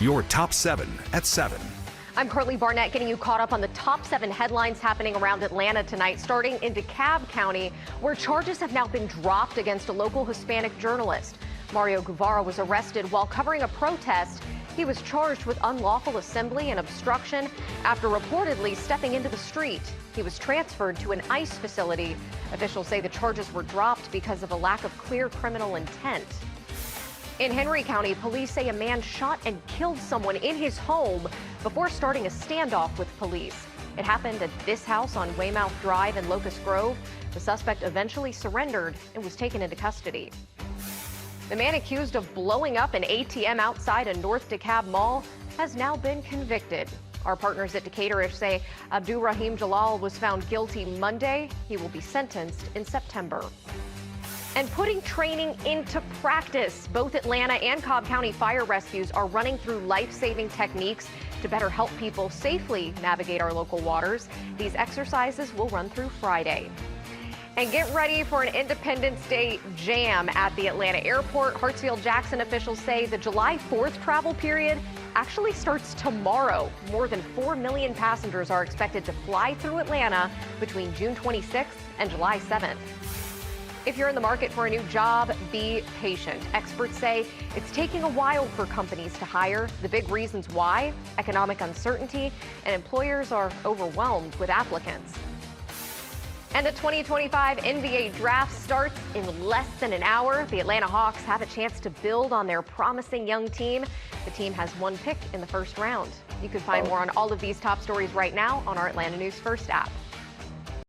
Your top 7 at 7. I'm Courtney Barnett, getting you caught up on the top 7 headlines happening around Atlanta tonight, starting in DeKalb County, where charges have now been dropped against a local Hispanic journalist. Mario Guevara was arrested while covering a protest. He was charged with unlawful assembly and obstruction after reportedly stepping into the street. He was transferred to an ICE facility. Officials say the charges were dropped because of a lack of clear criminal intent. In Henry County, police say a man shot and killed someone in his home before starting a standoff with police. It happened at this house on Weymouth Drive in Locust Grove. The suspect eventually surrendered and was taken into custody. The man accused of blowing up an ATM outside a North DeKalb mall has now been convicted. Our partners at Decatur say Abdurrahim Jalal was found guilty Monday. He will be sentenced in September. And putting training into practice, both Atlanta and Cobb County fire rescues are running through life-saving techniques to better help people safely navigate our local waters. These exercises will run through Friday. And get ready for an Independence Day jam at the Atlanta airport. Hartsfield-Jackson officials say the July 4th travel period actually starts tomorrow. More than 4 million passengers are expected to fly through Atlanta between June 26th and July 7th. If you're in the market for a new job, be patient. Experts say it's taking a while for companies to hire. The big reasons why: economic uncertainty, and employers are overwhelmed with applicants. And the 2025 NBA draft starts in less than an hour. The Atlanta Hawks have a chance to build on their promising young team. The team has 1 pick in the first round. You can find more on all of these top stories right now on our Atlanta News First app.